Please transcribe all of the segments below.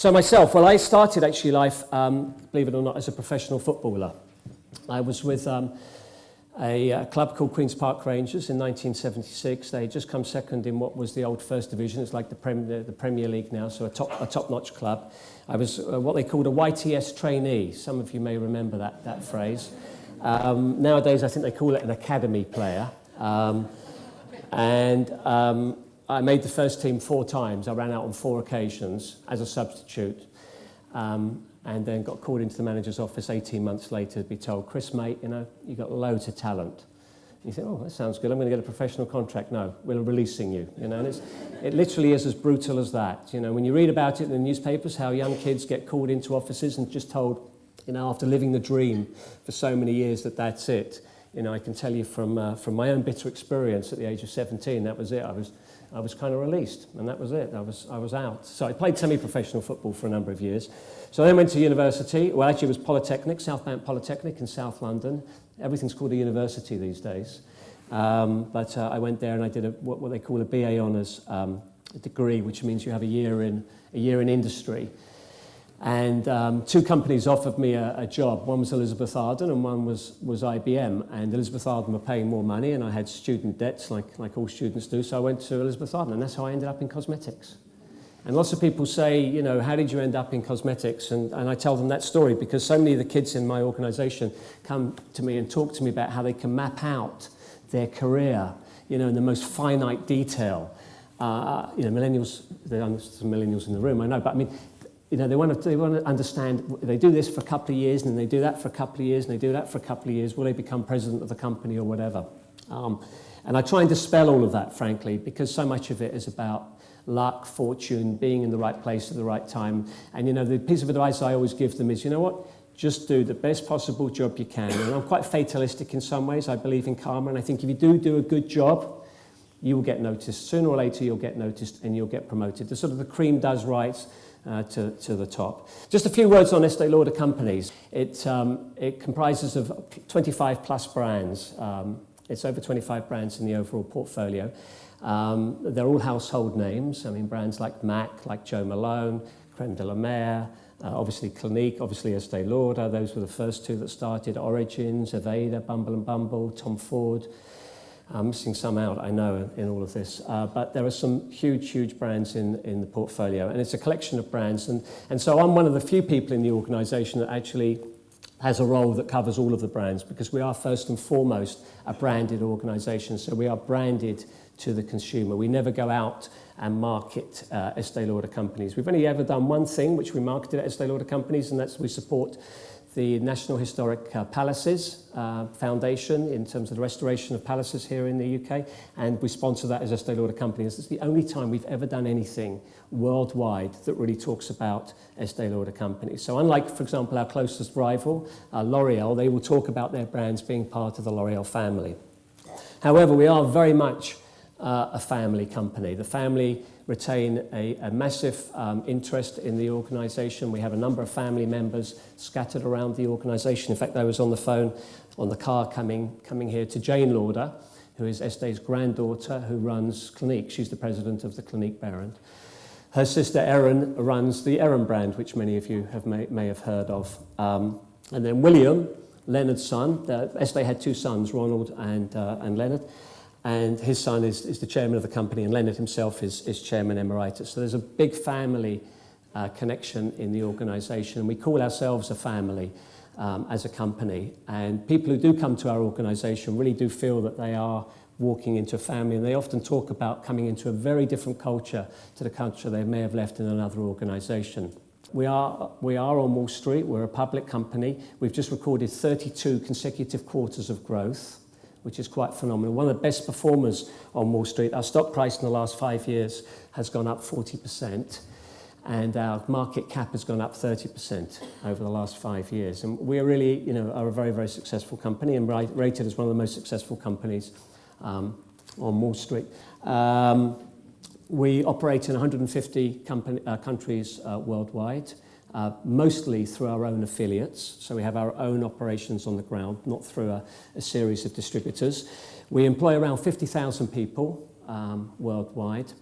So myself, well, I started actually life, believe it or not, as a professional footballer. I was with a club called Queen's Park Rangers in 1976. They had just come second in what was the old First Division. It's like the Premier League now, so a top-notch club. I was what they called a YTS trainee. Some of you may remember that phrase. Nowadays, I think they call it an academy player. I made the first team 4 times. I ran out on 4 occasions as a substitute, and then got called into the manager's office 18 months later to be told, Chris, mate, you know, you've got loads of talent. And you think, oh, that sounds good. I'm going to get a professional contract. No, we're releasing you. You know, and it literally is as brutal as that. You know, when you read about it in the newspapers, how young kids get called into offices and just told, you know, after living the dream for so many years that that's it. You know, I can tell you from my own bitter experience at the age of 17, that was it. I was kind of released, and that was it. I was out. So I played semi-professional football for a number of years. So I then went to university. Well, actually, it was Polytechnic, Southbank Polytechnic in South London. Everything's called a university these days. But I went there and I did what they call a BA Honours degree, which means you have a year in industry. And 2 companies offered me a job. One was Elizabeth Arden and one was IBM. And Elizabeth Arden were paying more money, and I had student debts like all students do. So I went to Elizabeth Arden, and that's how I ended up in cosmetics. And lots of people say, you know, how did you end up in cosmetics? And I tell them that story because so many of the kids in my organisation come to me and talk to me about how they can map out their career, you know, in the most finite detail. You know, millennials, there are some millennials in the room, I know, but I mean, you know, they want to understand, they do this for a couple of years, and then they do that for a couple of years, and they do that for a couple of years. Will they become president of the company or whatever? And I try and dispel all of that, frankly, because so much of it is about luck, fortune, being in the right place at the right time. And, you know, the piece of advice I always give them is, you know what? Just do the best possible job you can. And I'm quite fatalistic in some ways. I believe in karma, and I think if you do a good job, you will get noticed. Sooner or later, you'll get noticed and you'll get promoted. The sort of the cream does rise to the top. Just a few words on Estée Lauder companies. It comprises of 25 plus brands. It's over 25 brands in the overall portfolio. They're all household names. I mean, brands like MAC, like Jo Malone, Crème de la Mer, obviously Clinique, obviously Estée Lauder. Those were the first 2 that started. Origins, Aveda, Bumble and Bumble, Tom Ford. I'm missing some out, I know, in all of this. But there are some huge brands in the portfolio. And it's a collection of brands. And so I'm one of the few people in the organisation that actually has a role that covers all of the brands, because we are first and foremost a branded organisation. So we are branded to the consumer. We never go out and market Estée Lauder companies. We've only ever done one thing, which we marketed at Estée Lauder companies, and that's we support the National Historic Palaces Foundation in terms of the restoration of palaces here in the UK, and we sponsor that as Estée Lauder companies. It's the only time we've ever done anything worldwide that really talks about Estée Lauder companies. So unlike, for example, our closest rival, L'Oreal, they will talk about their brands being part of the L'Oreal family. However, we are very much a family company. The family retain a massive interest in the organisation. We have a number of family members scattered around the organisation. In fact, I was on the phone on the car coming here to Jane Lauder, who is Estée's granddaughter, who runs Clinique. She's the president of the Clinique brand. Her sister Erin runs the Erin brand, which many of you may have heard of. And then William, Leonard's son, Estée had 2 sons, Ronald and Leonard. And his son is the chairman of the company, and Leonard himself is chairman emeritus. So there's a big family connection in the organisation. We call ourselves a family as a company. And people who do come to our organisation really do feel that they are walking into a family, and they often talk about coming into a very different culture to the culture they may have left in another organisation. We are on Wall Street. We're a public company. We've just recorded 32 consecutive quarters of growth, which is quite phenomenal. One of the best performers on Wall Street. Our stock price in the last 5 years has gone up 40%, and our market cap has gone up 30% over the last 5 years. And we are really, you know, are a very, very successful company, and rated as one of the most successful companies on Wall Street. We operate in 150 countries worldwide. Mostly through our own affiliates. So we have our own operations on the ground, not through a series of distributors. We employ around 50,000 people worldwide.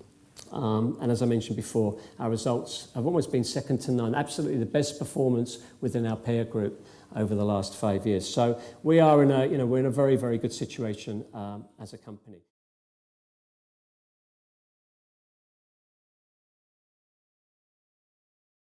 And as I mentioned before, our results have almost been second to none, absolutely the best performance within our peer group over the last 5 years. So we are in a, we're in a very, very good situation as a company.